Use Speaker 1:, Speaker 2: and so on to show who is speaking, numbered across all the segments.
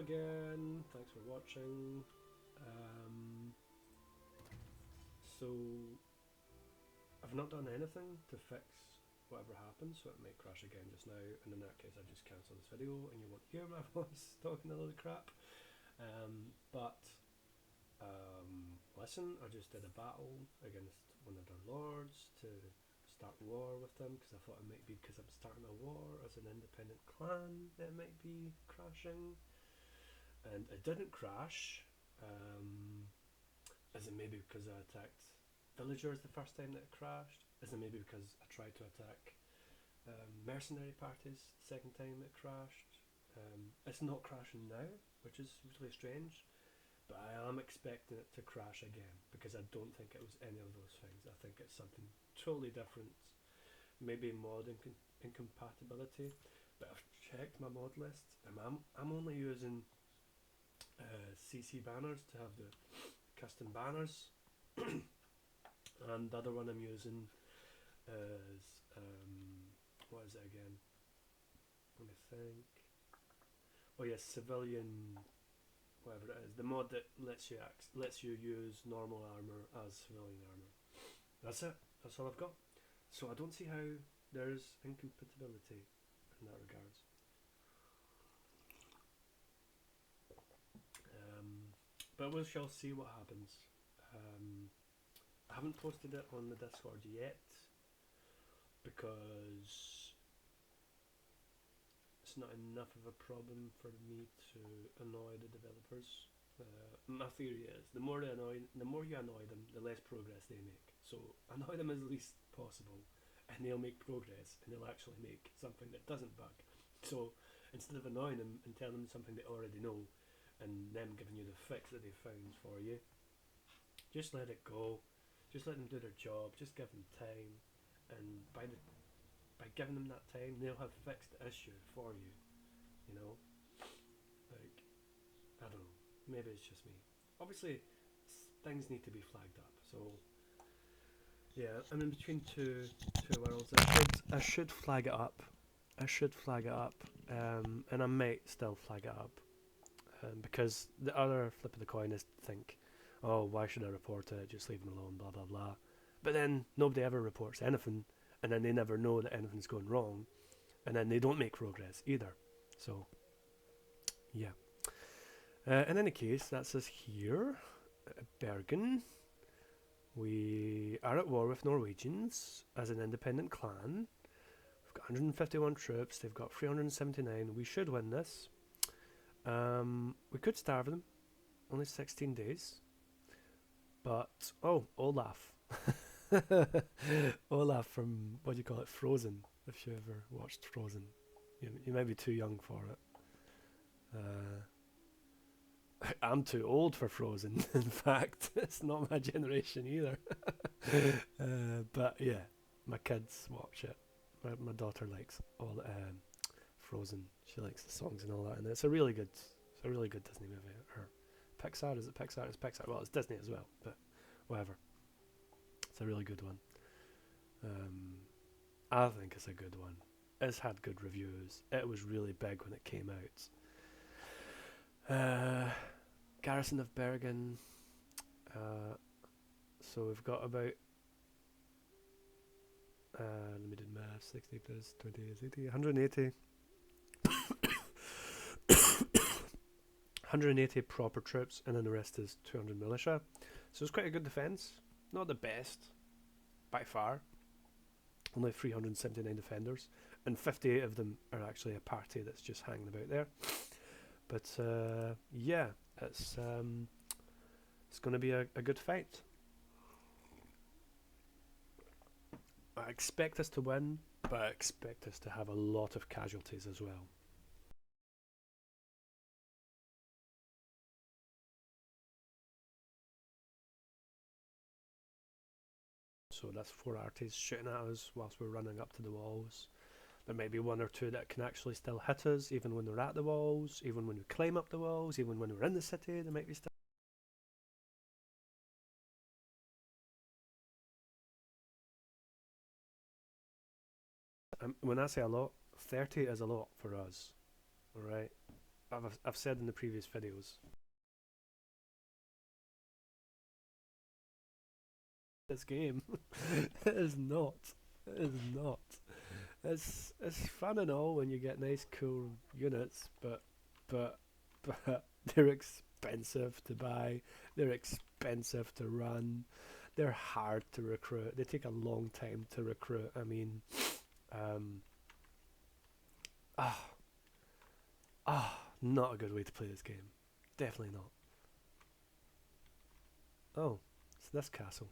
Speaker 1: again, thanks for watching. So I've not done anything to fix whatever happened, so it may crash again just now, and in that case I just cancel this video and you won't hear my voice talking a load of crap. Listen, I just did a battle against one of their lords to start war with them, because I thought it might be because I'm starting a war as an independent clan it might be crashing, and it didn't crash. Is it maybe because I attacked villagers the first time that it crashed? Is it maybe because I tried to attack mercenary parties the second time it crashed? It's not crashing now, which is really strange, but I am expecting it to crash again, because I don't think it was any of those things. I think it's something totally different, maybe mod incompatibility, but I've checked my mod list, and I'm only using CC banners to have the custom banners, and the other one I'm using is what is it again? Let me think. Oh yes, civilian, whatever it is. The mod that lets you use normal armor as civilian armor. That's it. That's all I've got. So I don't see how there's incompatibility in that regards. But we shall see what happens. I haven't posted it on the Discord yet because it's not enough of a problem for me to annoy the developers. My theory is the more you annoy them, the less progress they make. So annoy them as least possible, and they'll make progress, and they'll actually make something that doesn't bug. So instead of annoying them and telling them something they already know, and them giving you the fix that they found for you, just let it go. Just let them do their job. Just give them time, and by giving them that time, they'll have fixed the issue for you. You know, like, I don't know. Maybe it's just me. Obviously, things need to be flagged up. So yeah, I'm in between two worlds. I should flag it up. And I might still flag it up, because the other flip of the coin is to think, oh, why should I report it? Just leave them alone, blah blah blah. But then nobody ever reports anything, and then they never know that anything's going wrong, and then they don't make progress either. So yeah. In any case, that's us here at Bergen. We are at war with Norwegians as an independent clan. We've got 151 troops. They've got 379. We should win this. We could starve them. Only 16 days. But, oh, Olaf. Olaf from, what do you call it, Frozen, if you ever watched Frozen. You might be too young for it. I'm too old for Frozen, in fact. It's not my generation either. But yeah, my kids watch it. My daughter likes all Frozen. She likes the songs and all that, and it's a really good Disney movie. Or Pixar, is it Pixar? It's Pixar. Well, it's Disney as well, but whatever. It's a really good one. I think it's a good one. It's had good reviews. It was really big when it came out. Garrison of Bergen. So we've got about let me do math. 60 plus 20 is 80. 180. 180 proper troops, and then the rest is 200 militia. So it's quite a good defence. Not the best, by far. Only 379 defenders, and 58 of them are actually a party that's just hanging about there. But yeah, it's going to be a good fight. I expect us to win, but I expect us to have a lot of casualties as well. So that's 4 arties shooting at us whilst we're running up to the walls. There might be 1 or 2 that can actually still hit us, even when we're at the walls, even when we climb up the walls, even when we're in the city, there might be still. When I say a lot, 30 is a lot for us, alright? I've said in the previous videos, this game it is not. It is not. It's fun and all when you get nice cool units, but but they're expensive to buy. They're expensive to run. They're hard to recruit. They take a long time to recruit. I mean, um, ah, not a good way to play this game. Definitely not. Oh, it's this castle.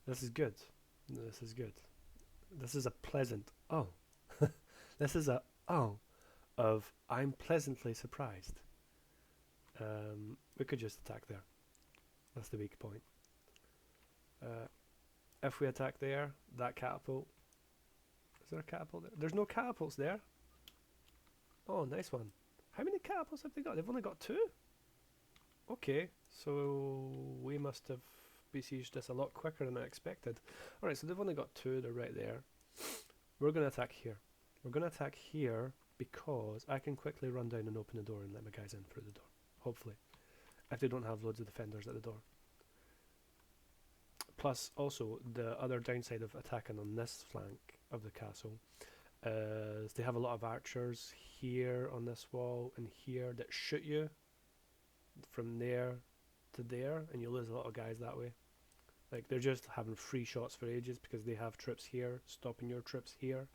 Speaker 1: This is good. This is good. This is a pleasant oh. This is a oh of I'm pleasantly surprised. We could just attack there. That's the weak point. If we attack there, that catapult. Is there a catapult there? There's no catapults there. Oh, nice one. How many catapults have they got? They've only got 2? Okay, so we must have besieged this a lot quicker than I expected. Alright, so they've only got 2, they're right there. We're going to attack here. We're going to attack here because I can quickly run down and open the door and let my guys in through the door. Hopefully. If they don't have loads of defenders at the door. Plus, also, the other downside of attacking on this flank of the castle is they have a lot of archers here on this wall and here that shoot you from there to there, and you lose a lot of guys that way. Like, they're just having free shots for ages because they have troops here, stopping your troops here,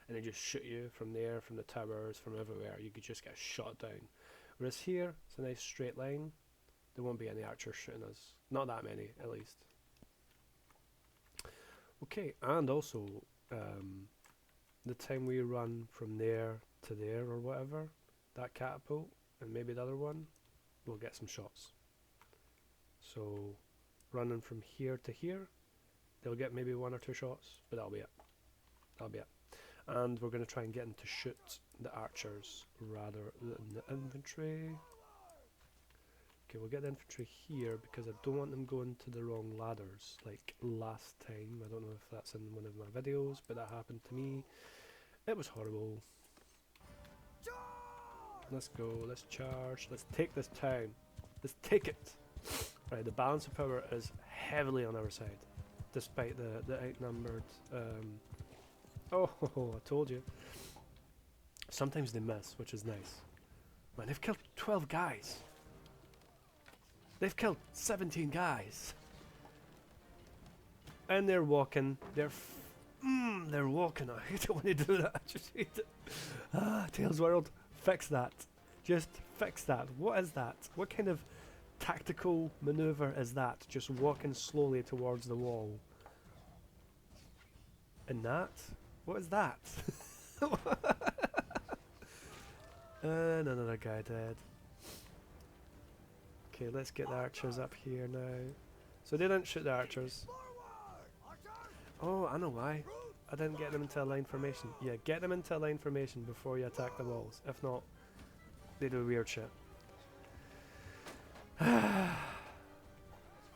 Speaker 1: and they just shoot you from there, from the towers, from everywhere. You could just get shot down. Whereas here, it's a nice straight line. There won't be any archers shooting us. Not that many, at least. Okay, and also, the time we run from there to there or whatever, that catapult, and maybe the other one, we'll get some shots. So, running from here to here, they'll get maybe 1 or 2 shots, but that'll be it. That'll be it. And we're going to try and get them to shoot the archers rather than the infantry. Okay, we'll get the infantry here because I don't want them going to the wrong ladders like last time. I don't know if that's in one of my videos, but that happened to me. It was horrible. Let's go, let's charge, let's take this town. Let's take it. Right, the balance of power is heavily on our side, despite the outnumbered. Oh, I told you. Sometimes they miss, which is nice. Man, they've killed 12 guys. They've killed 17 guys. And they're walking. They're walking. I hate it when they do that. I just hate it. Tales World, fix that. Just fix that. What is that? What kind of tactical maneuver is that? Just walking slowly towards the wall. And that? What is that? And another guy dead. Okay, let's get the archers up here now. So they didn't shoot the archers. Oh, I know why. I didn't get them into a line formation. Yeah, get them into a line formation before you attack the walls. If not, they do weird shit.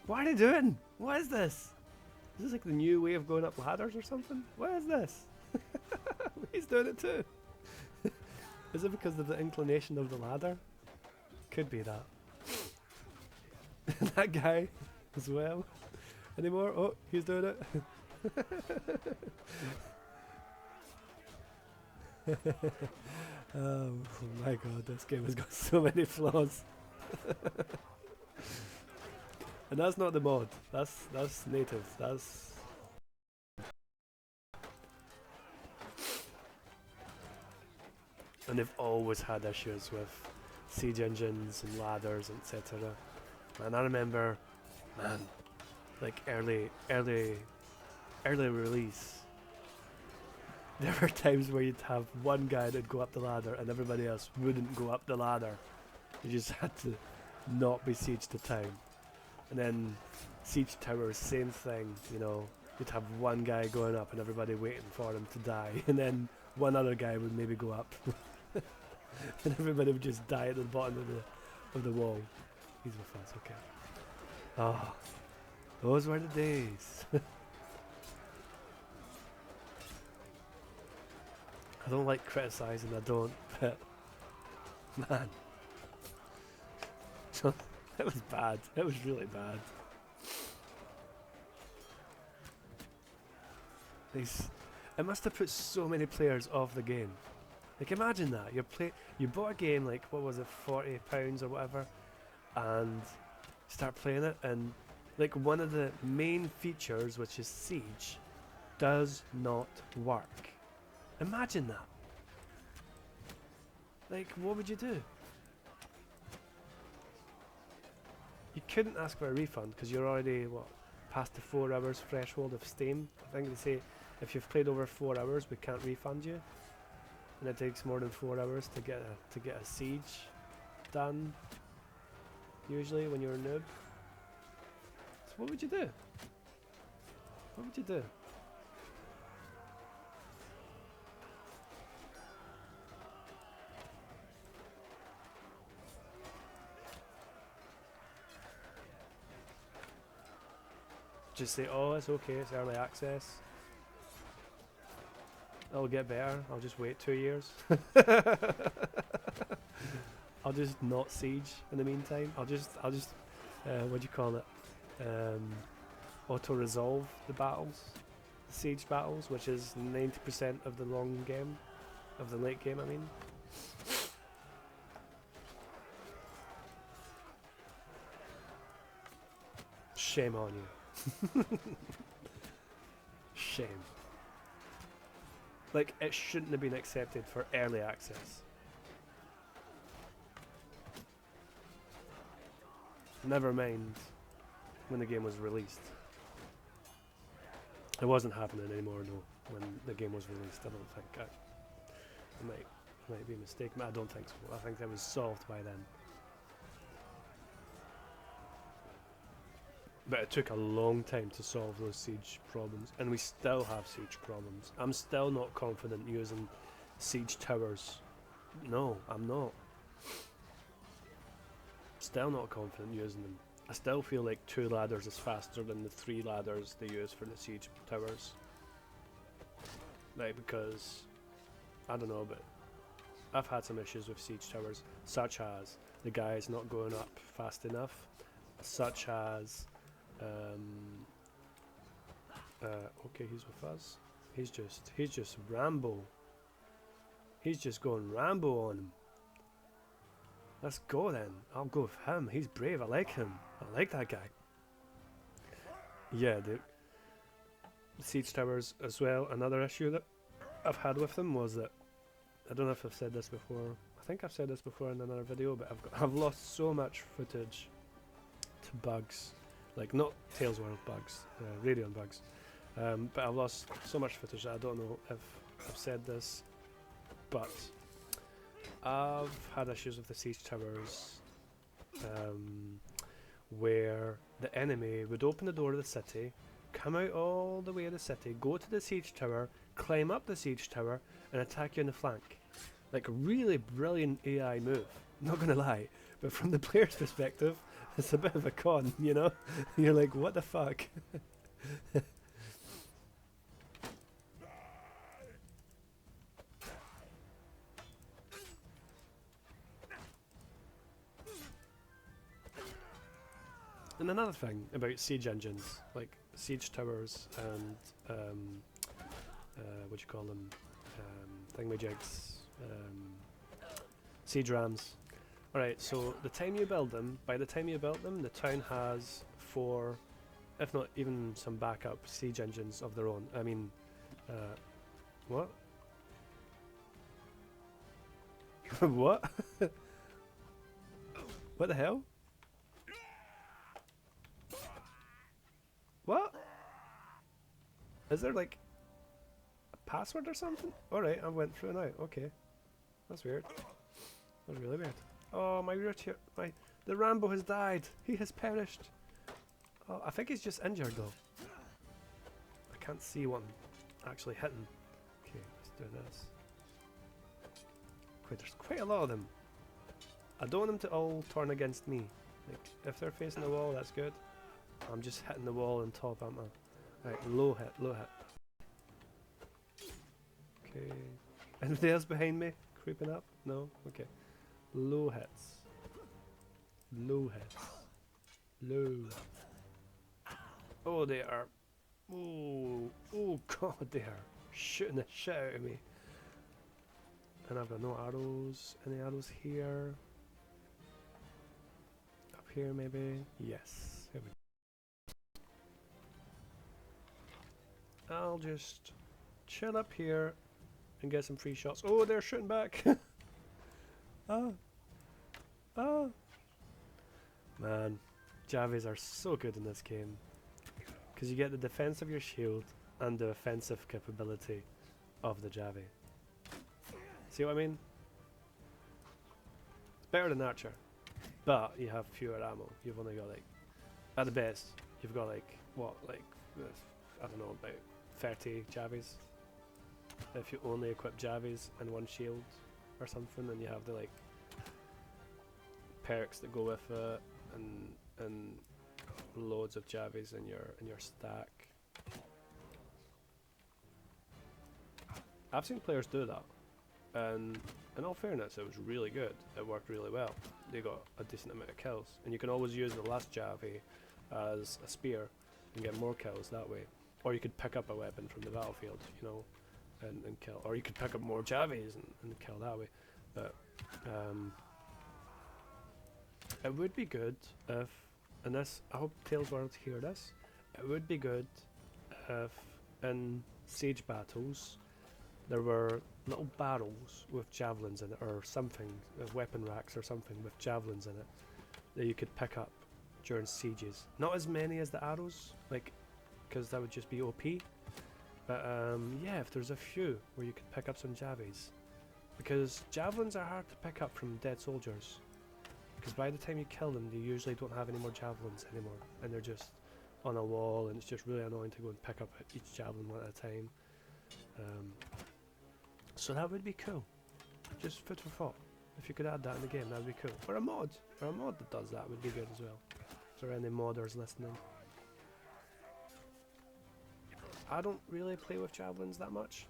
Speaker 1: What are they doing? What is this? Is this like the new way of going up ladders or something? What is this? He's doing it too. Is it because of the inclination of the ladder? Could be that. That guy as well. Any more? Oh, he's doing it. Oh my god, this game has got so many flaws. And that's not the mod. That's native. That's and they've always had issues with siege engines and ladders, etc. And I remember, man, like early release, there were times where you'd have one guy that'd go up the ladder and everybody else wouldn't go up the ladder. You just had to not besiege the town. And then siege towers, same thing, you know. You'd have one guy going up and everybody waiting for him to die, and then one other guy would maybe go up, and everybody would just die at the bottom of the wall. These were fun, okay. Ah, those were the days. I don't like criticising, I don't, but Man. So, it was bad. It was really bad. It must have put so many players off the game. Like imagine that you bought a game like what was it, £40 or whatever, and start playing it, and like one of the main features, which is siege, does not work. Imagine that. Like what would you do? You couldn't ask for a refund because you're already past the 4 hours threshold of Steam. I think they say if you've played over 4 hours, we can't refund you, and it takes more than 4 hours to get a siege done. Usually, when you're a noob. So what would you do? What would you do? Just say, oh, it's okay, it's early access. It'll get better. I'll just wait 2 years. I'll just not siege in the meantime. I'll just what do you call it? Auto resolve the battles, the siege battles, which is 90% of the long game, of the late game. I mean. Shame on you. Shame. Like, it shouldn't have been accepted for early access. Never mind when the game was released. It wasn't happening anymore, no, when the game was released. I don't think. I might be mistaken, but I don't think so. I think that was solved by then. But it took a long time to solve those siege problems, and we still have siege problems. I'm still not confident using siege towers. No, I'm not. Still not confident using them. I still feel like 2 ladders is faster than the 3 ladders they use for the siege towers. Like, because, I don't know, but I've had some issues with siege towers, such as the guys not going up fast enough, such as okay, he's with us. He's just Rambo. He's just going Rambo on him. Let's go then. I'll go with him. He's brave. I like him. I like that guy. Yeah, the siege towers as well. Another issue that I've had with them was that, I don't know if I've said this before. I think I've said this before in another video, but I've lost so much footage to bugs. Like, not Tales World bugs, Radiant bugs. But I've lost so much footage that I don't know if I've said this, but I've had issues with the siege towers where the enemy would open the door of the city, come out all the way of the city, go to the siege tower, climb up the siege tower, and attack you in the flank. Like, really brilliant AI move, not gonna lie, but from the player's perspective, it's a bit of a con, you know? You're like, what the fuck? And another thing about siege engines, like siege towers and what do you call them, thingamajigs, siege rams. Alright, so the time you build them, by the time you built them, the town has 4, if not even some backup siege engines of their own. I mean, what? What? What the hell? What? Is there like a password or something? Alright, I went through now. Okay. That's weird. That's really weird. Oh, the Rambo has died. He has perished. Oh, I think he's just injured though. I can't see one actually hitting. Okay, let's do this. There's quite a lot of them. I don't want them to all turn against me. Like, if they're facing the wall, that's good. I'm just hitting the wall on top, aren't I? Right, low hit, low hit. Okay. Anybody else behind me? Creeping up? No? Okay. Low hits. Low hits. Low. Oh, they are. Oh, oh god, they are shooting the shit out of me. And I've got no arrows. Any arrows here? Up here, maybe? Yes. Here we go. I'll just chill up here and get some free shots. Oh, they're shooting back. Ah. Ah. Man, Javis are so good in this game. Because you get the defense of your shield and the offensive capability of the Javi. See what I mean? It's better than Archer, but you have fewer ammo. You've only got like, at the best, you've got like, what, like, I don't know, about 30 Javis. If you only equip Javis and one shield or something, and you have the like perks that go with it, and loads of Javis in your stack. I've seen players do that, and in all fairness, it was really good. It worked really well. They got a decent amount of kills, and you can always use the last Javi as a spear and get more kills that way. Or you could pick up a weapon from the battlefield, you know, and kill. Or you could pick up more Javis and kill that way. But it would be good if, and this, I hope Tails World hear this, it would be good if in siege battles there were little barrels with javelins in it, or something, weapon racks or something with javelins in it that you could pick up during sieges. Not as many as the arrows, like, because that would just be OP. But yeah, if there's a few where you could pick up some Javis, because javelins are hard to pick up from dead soldiers. Because by the time you kill them, they usually don't have any more javelins anymore, and they're just on a wall, and it's just really annoying to go and pick up each javelin one at a time. So that would be cool. Just food for thought. If you could add that in the game, that would be cool. Or a mod that does that would be good as well. If there are any modders listening. I don't really play with javelins that much.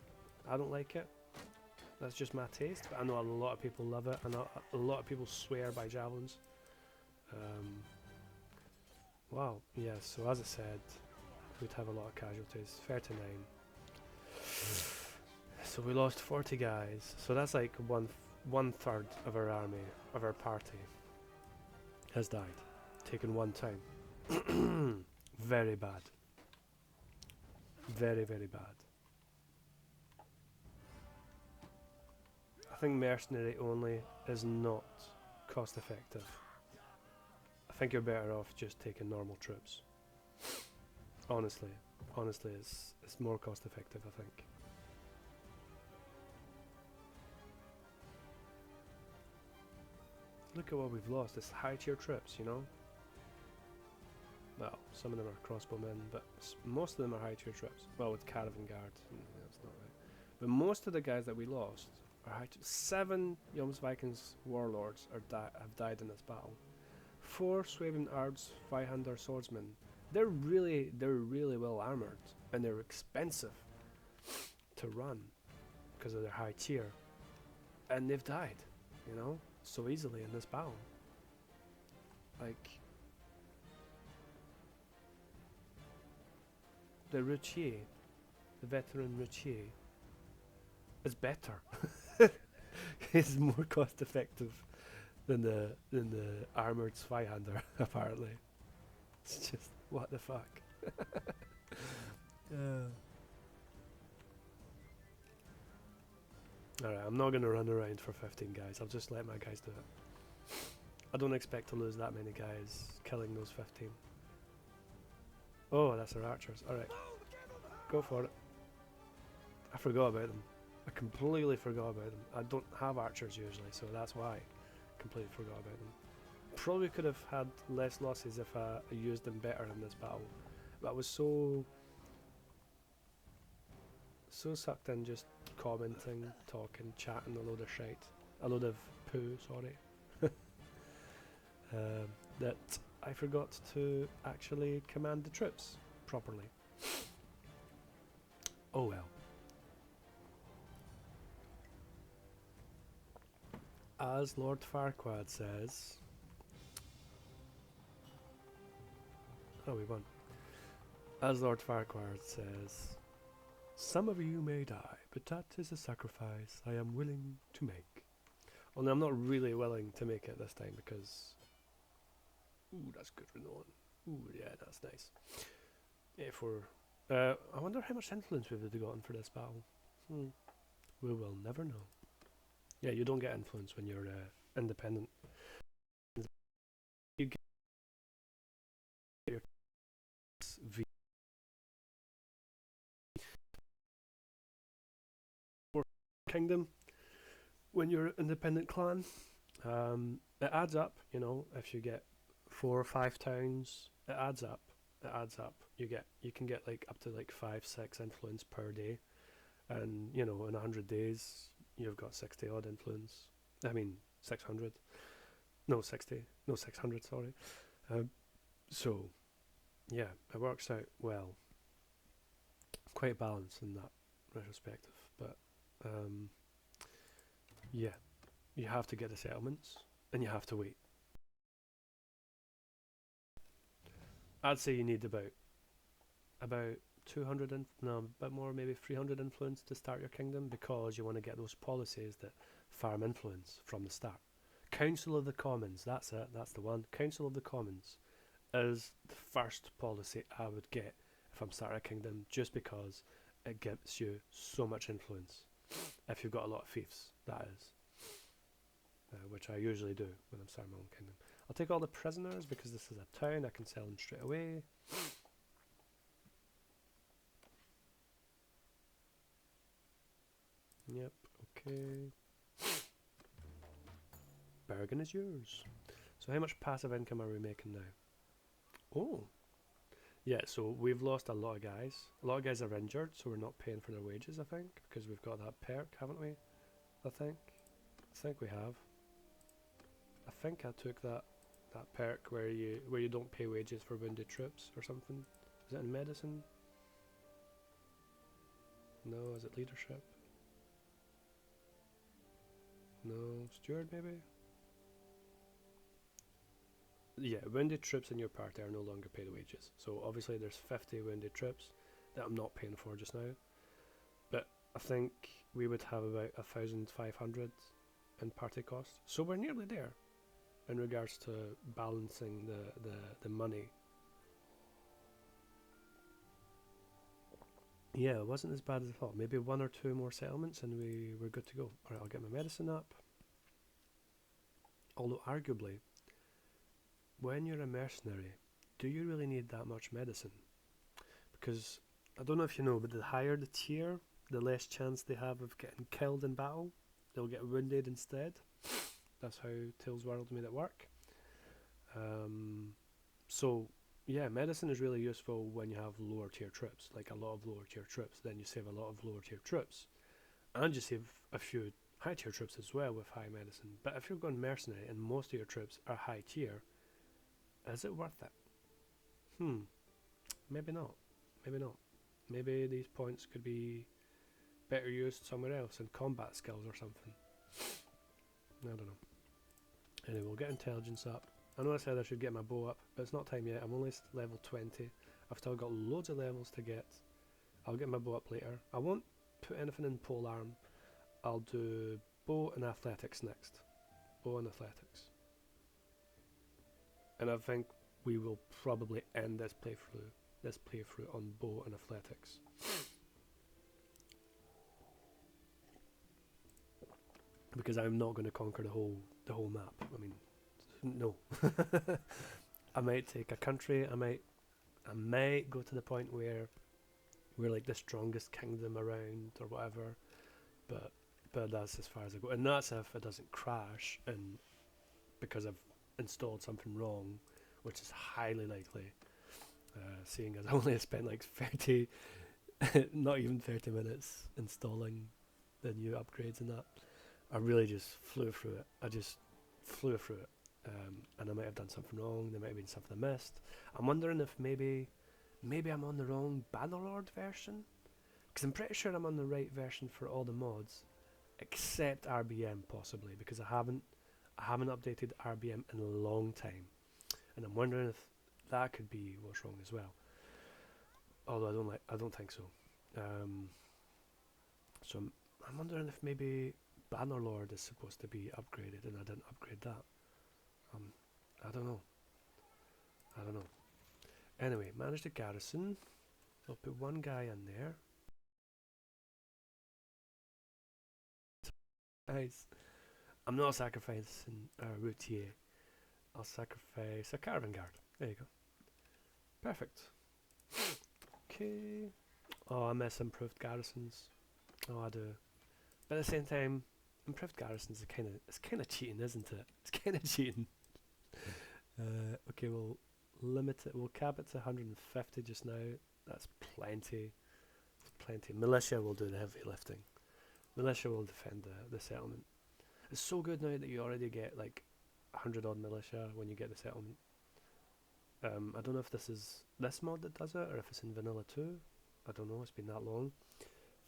Speaker 1: I don't like it. That's just my taste, but I know a lot of people love it, and a lot of people swear by javelins. Wow, yeah, so as I said, we'd have a lot of casualties. 39. So we lost 40 guys, so that's like one third of our army, of our party, has died. Taken one time. Very bad. Very, very bad. I think mercenary only is not cost effective. I think you're better off just taking normal troops. Honestly, it's more cost effective, I think. Look at what we've lost. It's high tier troops, you know? Well, some of them are crossbowmen, but most of them are high tier troops. Well, with caravan guard, that's not right. But most of the guys that we lost are high tier. 7 Jomsvikings warlords have died in this battle. 4 Swabian Ards Zweihander swordsmen. They're really well armored, and they're expensive to run because of their high tier. And they've died, you know, so easily in this battle. Like, the routier, the veteran routier, is better. It's more cost effective than the armored Zweihander, apparently. It's just, what the fuck. Alright, I'm not going to run around for 15 guys. I'll just let my guys do it. I don't expect to lose that many guys killing those 15. Oh, that's our archers. Alright. Go for it. I forgot about them. I completely forgot about them. I don't have archers usually, so that's why I completely forgot about them. Probably could have had less losses if I used them better in this battle. But I was so sucked in just commenting, talking, chatting a load of shite. A load of poo, sorry. That I forgot to actually command the troops properly. Oh well. As Lord Farquaad says... Oh, we won. As Lord Farquaad says... Some of you may die, but that is a sacrifice I am willing to make. Only I'm not really willing to make it this time because... Ooh, that's good renown. Ooh, yeah, that's nice. I wonder how much influence we would have gotten for this battle. We will never know. Yeah, you don't get influence when you're independent. You get your V kingdom when you're an independent clan. It adds up, you know, if you get 4 or 5 towns, it adds up. It adds up. You can get like up to like 5-6 influence per day, and you know in 100 days you've got 60 odd influence. I mean 600. No 60. No 600. Sorry. So yeah, it works out well. Quite balanced in that retrospective, but yeah, you have to get the settlements and you have to wait. I'd say you need about 200 no, a bit more, maybe 300 influence to start your kingdom, because you want to get those policies that farm influence from the start. Council of the Commons, that's it, that's the one. Council of the Commons is the first policy I would get if I'm starting a kingdom, just because it gives you so much influence. If you've got a lot of fiefs, that is. Which I usually do when I'm starting my own kingdom. I'll take all the prisoners because this is a town, I can sell them straight away. Yep, okay. Bergen is yours. So how much passive income are we making now? Oh. Yeah, so we've lost a lot of guys. A lot of guys are injured, so we're not paying for their wages, I think, because we've got that perk, haven't we? I think we have. I think I took that perk where you don't pay wages for wounded troops or something. Is it in medicine? No, is it leadership? No, steward maybe? Yeah, wounded troops in your party are no longer paid wages. So obviously there's 50 wounded troops that I'm not paying for just now. But I think we would have about 1,500 in party cost. So we're nearly there in regards to balancing the money. Yeah, it wasn't as bad as I thought. Maybe 1 or 2 more settlements and we're good to go. Alright, I'll get my medicine up. Although arguably, when you're a mercenary, do you really need that much medicine? Because, I don't know if you know, but the higher the tier, the less chance they have of getting killed in battle. They'll get wounded instead. That's how Tales World made it work. So, yeah, medicine is really useful when you have lower tier troops, like a lot of lower tier troops. Then you save a lot of lower tier troops. And you save a few high tier troops as well with high medicine. But if you're going mercenary and most of your troops are high tier, is it worth it? Maybe not. Maybe not. Maybe these points could be better used somewhere else in combat skills or something. I don't know. Anyway, we'll get intelligence up. I know I said I should get my bow up, but it's not time yet. I'm only level 20. I've still got loads of levels to get. I'll get my bow up later. I won't put anything in polearm. I'll do bow and athletics next. Bow and athletics. And I think we will probably end this playthrough on bow and athletics. Because I'm not going to conquer the whole map. I mean, no. I might take a country. I might go to the point where we're like the strongest kingdom around or whatever. But that's as far as I go. And that's if it doesn't crash and because I've installed something wrong, which is highly likely. Seeing as I only spent like 30, not even 30 minutes installing the new upgrades and that. I really just flew through it. And I might have done something wrong. There might have been something I missed. I'm wondering if maybe I'm on the wrong Bannerlord version, because I'm pretty sure I'm on the right version for all the mods, except RBM possibly, because I haven't updated RBM in a long time, and I'm wondering if that could be what's wrong as well. Although I don't think so. So I'm wondering if maybe Bannerlord is supposed to be upgraded and I didn't upgrade that. I don't know. I don't know. Anyway, manage the garrison. I'll put one guy in there. Nice. I'm not sacrificing a routier. I'll sacrifice a caravan guard. There you go. Perfect. Okay. Oh, I miss improved garrisons. Oh, I do. But at the same time, improved garrisons are it's kind of cheating, isn't it? It's kind of cheating. Okay, we'll limit it. We'll cap it to 150 just now. That's plenty. Plenty. Militia will do the heavy lifting. Militia will defend the settlement. It's so good now that you already get like 100 odd militia when you get the settlement. I don't know if this is this mod that does it or if it's in vanilla 2. I don't know, it's been that long.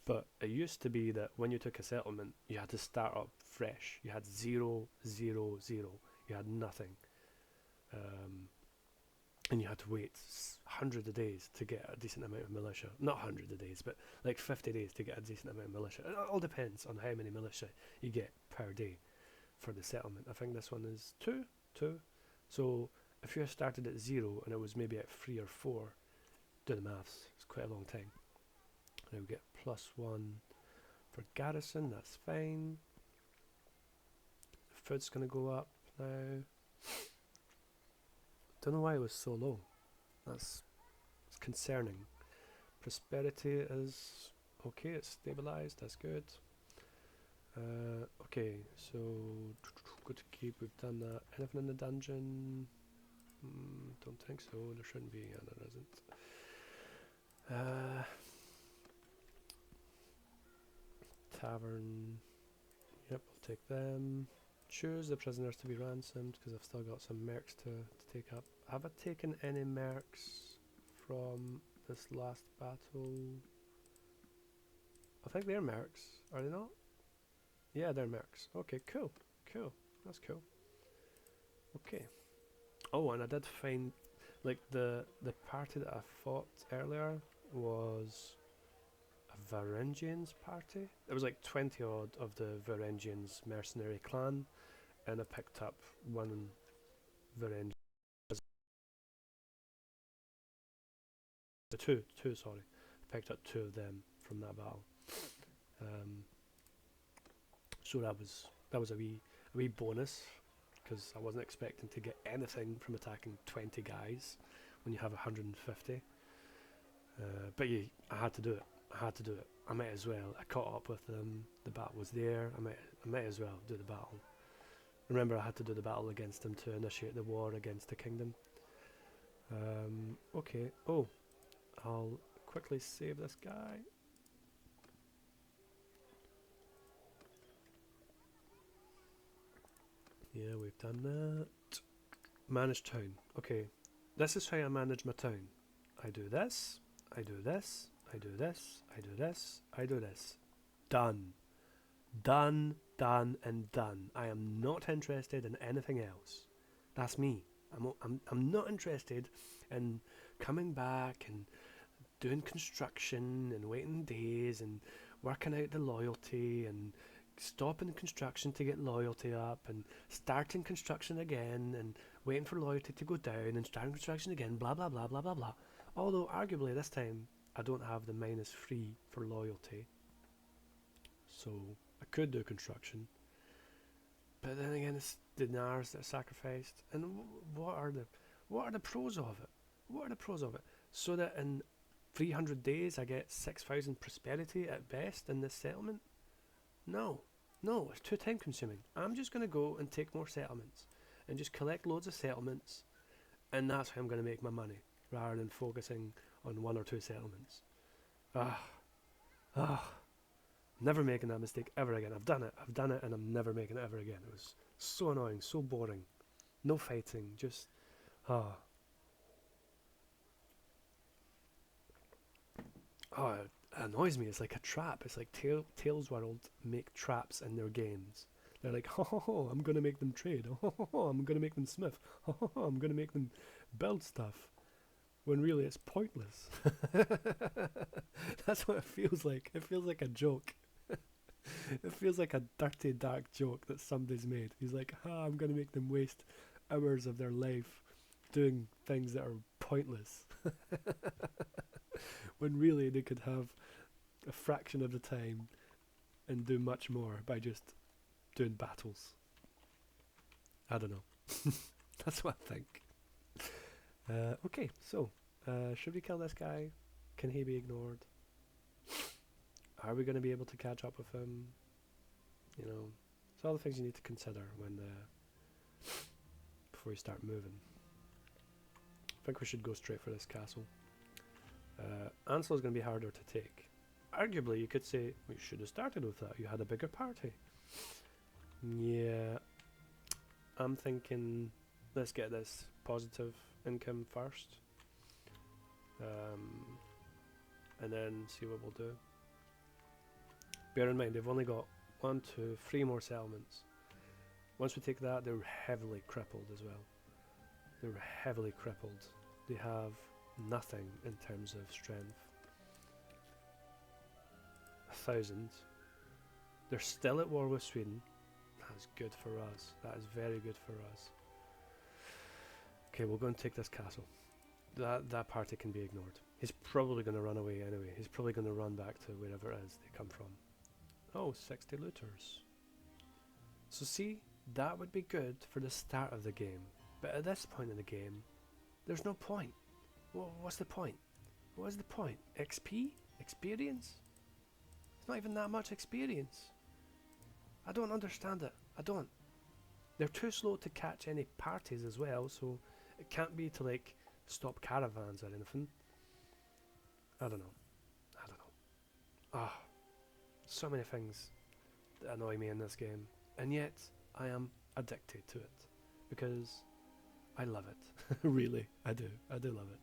Speaker 1: But it used to be that when you took a settlement, you had to start up fresh. You had 0, 0, 0. You had nothing. And you had to wait hundreds of days to get a decent amount of militia. Not hundreds of days, but like 50 days to get a decent amount of militia. It all depends on how many militia you get per day for the settlement. I think this one is 2. So if you started at 0 and it was maybe at 3 or 4, do the maths. It's quite a long time. Now we get +1 for garrison. That's fine. Food's gonna go up now. Don't know why it was so low. It's concerning. Prosperity is okay, it's stabilized, that's good. Okay, so good to keep, we've done that. Anything in the dungeon? Don't think so, there shouldn't be, yeah, there isn't. Tavern, yep, I'll take them. Choose the prisoners to be ransomed, because I've still got some mercs to take up. Have I taken any mercs from this last battle? I think they're mercs, are they not? Yeah, they're mercs. Okay, cool. That's cool. Okay. Oh, and I did find, like, the party that I fought earlier was a Varangians party. There was like 20 odd of the Varangians mercenary clan, and I picked up one Varangian. Two, sorry. I picked up 2 of them from that battle. So that was a wee bonus, because I wasn't expecting to get anything from attacking 20 guys when you have 150. But yeah, I had to do it. I might as well. I caught up with them. The battle was there. I might as well do the battle. Remember, I had to do the battle against them to initiate the war against the kingdom. Okay. Oh, I'll quickly save this guy. Yeah, we've done that. Manage town. Okay, this is how I manage my town. I do this, I do this, I do this, I do this, I do this. Done. Done, and done. I am not interested in anything else. That's me. I'm not interested in coming back and doing construction and waiting days and working out the loyalty and stopping construction to get loyalty up and starting construction again and waiting for loyalty to go down and starting construction again, blah blah blah blah blah blah. Although arguably this time I don't have the -3 for loyalty, so I could do construction. But then again, it's dinars that are sacrificed, and what are the pros of it? What are the pros of it? So that in 300 days I get 6,000 prosperity at best in this settlement? No, it's too time consuming. I'm just going to go and take more settlements and just collect loads of settlements, and that's how I'm going to make my money, rather than focusing on 1 or 2 settlements. Never making that mistake ever again. I've done it, and I'm never making it ever again. It was so annoying, so boring. No fighting, just annoys me. It's like a trap. It's like Tales World make traps in their games. They're like, oh, I'm gonna make them trade. Oh, I'm gonna make them smith. Oh, I'm gonna make them build stuff. When really it's pointless. That's what it feels like. It feels like a joke. It feels like a dirty, dark joke that somebody's made. He's like, I'm gonna make them waste hours of their life doing things that are pointless. When really they could have a fraction of the time and do much more by just doing battles. I don't know. That's what I think. Okay, so should we kill this guy? Can he be ignored? Are we going to be able to catch up with him? You know, it's all the things you need to consider when before you start moving. I think we should go straight for this castle. Ansel is going to be harder to take. Arguably, you could say we should have started with that. You had a bigger party. Yeah, I'm thinking let's get this positive income first, and then see what we'll do. Bear in mind, they've only got 1, 2, 3 more settlements. Once we take that, they're heavily crippled as well. They're heavily crippled. They have nothing in terms of strength. 1,000. They're still at war with Sweden. That's good for us. That is very good for us. Okay, we'll go and take this castle. That party can be ignored. He's probably going to run away anyway. He's probably going to run back to wherever it is they come from. Oh, 60 looters. So see, that would be good for the start of the game. But at this point in the game, there's no point. What's the point? What is the point? XP? Experience? It's not even that much experience. I don't understand it. I don't. They're too slow to catch any parties as well, so it can't be to like stop caravans or anything. I don't know. Ah, so many things that annoy me in this game, and yet I am addicted to it because I love it. Really, I do love it.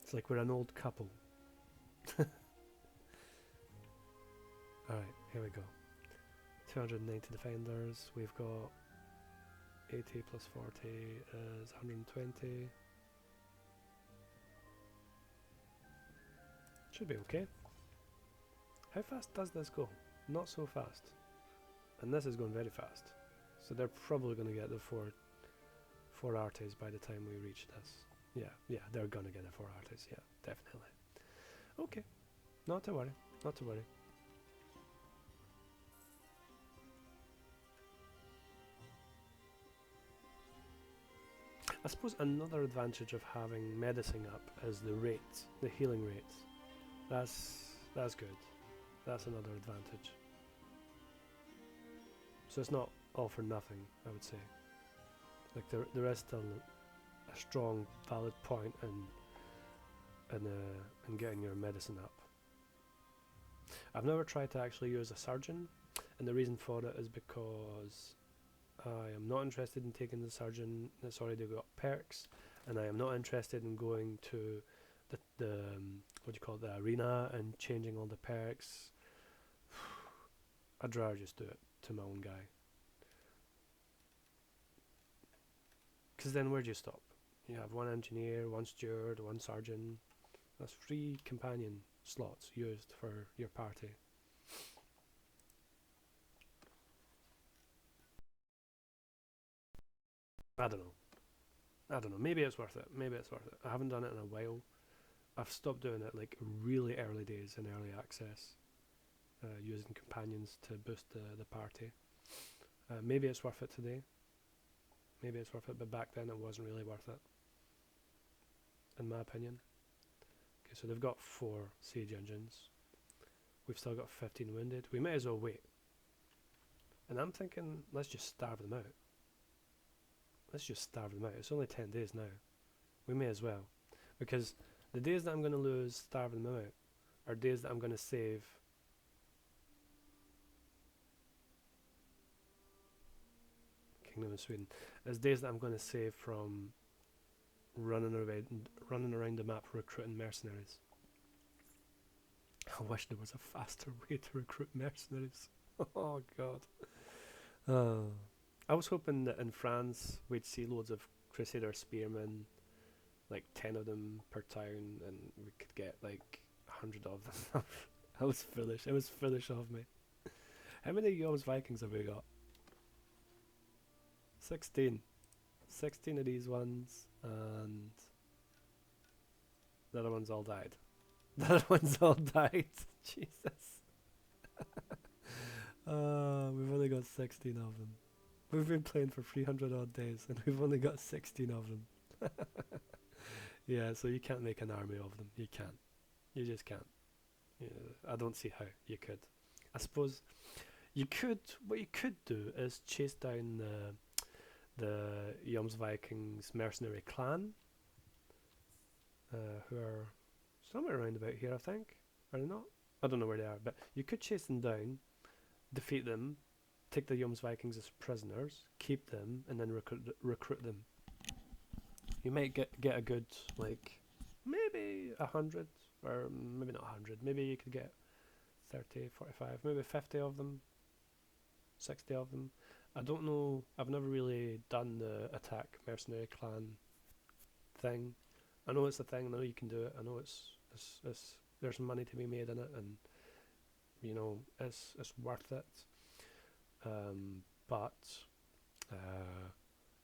Speaker 1: It's like we're an old couple. Alright, here we go. 290 defenders, we've got 80 plus 40 is 120. Should be okay. How fast does this go? Not so fast. And this is going very fast. So they're probably going to get the four arties by the time we reach this. Yeah, they're going to get the 4 arties, yeah, definitely. Okay, not to worry, not to worry. I suppose another advantage of having medicine up is the rates, the healing rates. That's good. That's another advantage. So it's not all for nothing, I would say. Like there is still a strong, valid point in getting your medicine up. I've never tried to actually use a surgeon, and the reason for it is because I am not interested in taking the surgeon that's already got perks, and I am not interested in going to the what do you call it, the arena and changing all the perks. I'd rather just do it to my own guy. Because then where do you stop? You have 1 engineer, 1 steward, 1 sergeant. That's 3 companion slots used for your party. I don't know. Maybe it's worth it. I haven't done it in a while. I've stopped doing it like really early days in early access, using companions to boost the party. Maybe it's worth it today. Maybe it's worth it, but back then it wasn't really worth it, in my opinion. Okay, so they've got 4 siege engines. We've still got 15 wounded. We may as well wait. And I'm thinking, let's just starve them out. It's only 10 days now. We may as well. Because the days that I'm going to lose starving them out are days that I'm going to save. Kingdom of Sweden. There's days that I'm going to save from running around the map recruiting mercenaries. I wish there was a faster way to recruit mercenaries. Oh god. I was hoping that in France we'd see loads of Crusader spearmen, like 10 of them per town, and we could get like 100 of them. I was foolish. It was foolish of me. How many Yoms Vikings have we got? 16. 16 of these ones, and the other ones all died. The other ones all died. Jesus. We've only got 16 of them. We've been playing for 300 odd days, and we've only got 16 of them. Yeah, so you can't make an army of them. You can't. You just can't. Yeah, I don't see how you could. I suppose you could. What you could do is chase down the Jomsvikings mercenary clan, who are somewhere around about here, I think. Are they not? I don't know where they are, but you could chase them down, defeat them, take the Jomsvikings as prisoners, keep them, and then recruit them. You might get a good, like, maybe 100, or maybe not 100, maybe you could get 30, 45, maybe 50 of them, 60 of them. I don't know, I've never really done the attack mercenary clan thing. I know it's a thing, I know you can do it, I know it's there's money to be made in it, and you know, it's worth it. But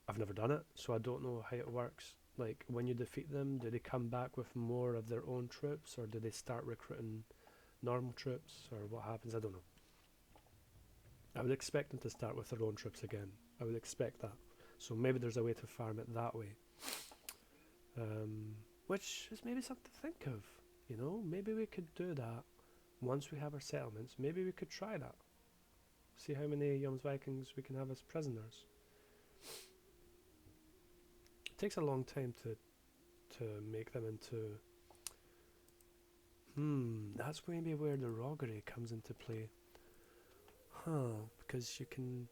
Speaker 1: I've never done it, so I don't know how it works. Like, when you defeat them, do they come back with more of their own troops, or do they start recruiting normal troops, or what happens? I don't know. I would expect them to start with their own troops again. I would expect that. So maybe there's a way to farm it that way. Which is maybe something to think of. You know, maybe we could do that once we have our settlements. Maybe we could try that. See how many Jomsvikings we can have as prisoners. It takes a long time to make them into... that's maybe where the roguery comes into play. Because you can...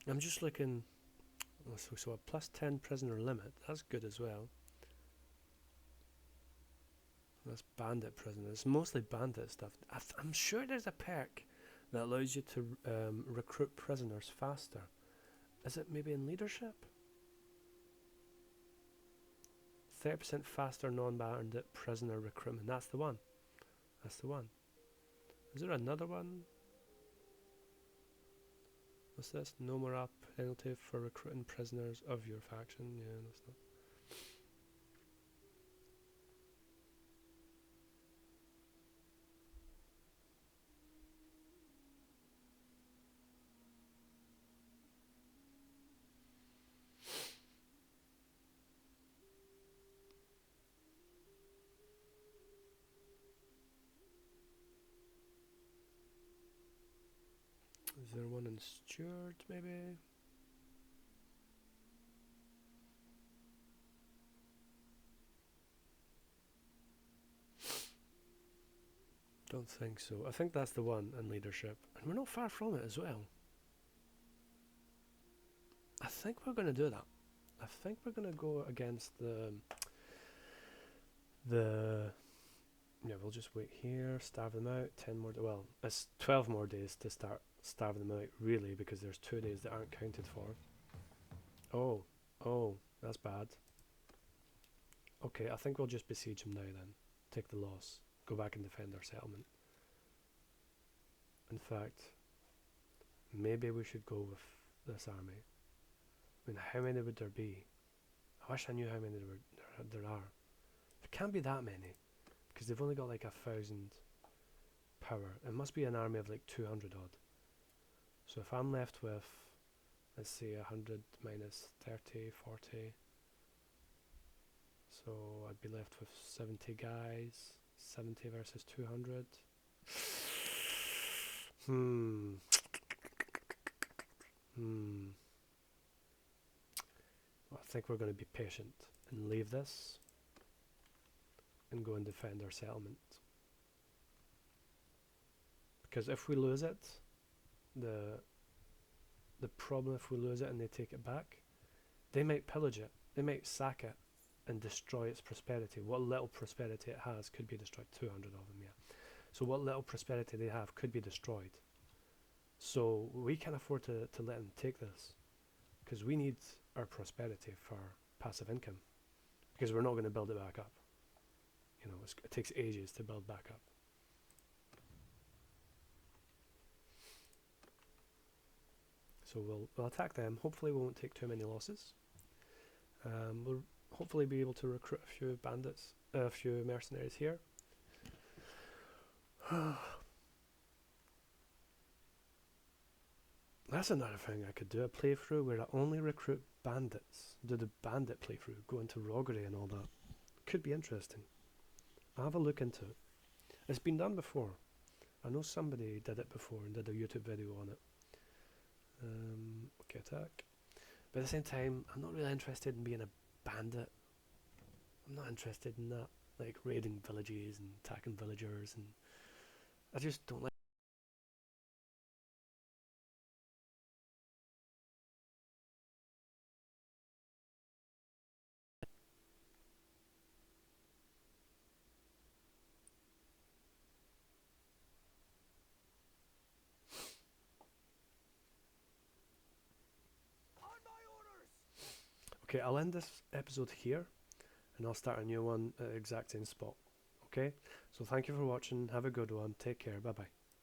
Speaker 1: I'm just looking... So a plus 10 prisoner limit, that's good as well. That's bandit prisoners. It's mostly bandit stuff. I'm sure there's a perk that allows you to recruit prisoners faster. Is it maybe in leadership? 30% faster non-bandit prisoner recruitment. That's the one. That's the one. Is there another one? What's this? No more up penalty for recruiting prisoners of your faction. Yeah, that's not. Is there one in Stewart, maybe? Don't think so. I think that's the one in leadership. And we're not far from it as well. I think we're going to do that. I think we're going to go against the... Yeah, we'll just wait here, starve them out, 10 more... Well, it's 12 more days to start starving them out, really, because there's 2 days that aren't counted for. Oh, that's bad. Okay, I think we'll just besiege them now then. Take the loss. Go back and defend our settlement. In fact, maybe we should go with this army. I mean, how many would there be? I wish I knew how many there are. There can't be that many, because they've only got like 1,000 power. It must be an army of like 200 odd. So if I'm left with, let's see, 100 minus 30, 40. So I'd be left with 70 guys. 70 versus 200. Hmm. Well, I think we're going to be patient and leave this and go and defend our settlement. Because if we lose it, the problem if we lose it and they take it back, they might pillage it, they might sack it and destroy its prosperity. What little prosperity it has could be destroyed. 200 of them, yeah. So what little prosperity they have could be destroyed. So we can't afford to let them take this, because we need our prosperity for passive income, because we're not going to build it back up. You know, it takes ages to build back up. So we'll attack them. Hopefully we won't take too many losses. We'll hopefully be able to recruit a few bandits, a few mercenaries here. That's another thing I could do, a playthrough where I only recruit bandits. Do the bandit playthrough, go into roguery and all that. Could be interesting. I'll have a look into it. It's been done before. I know somebody did it before and did a YouTube video on it. Okay, attack. But at the same time, I'm not really interested in being a bandit. I'm not interested in that, like raiding villages and attacking villagers, and I just don't like. Okay, I'll end this episode here, and I'll start a new one at the exact same spot. Okay, so thank you for watching. Have a good one. Take care. Bye bye.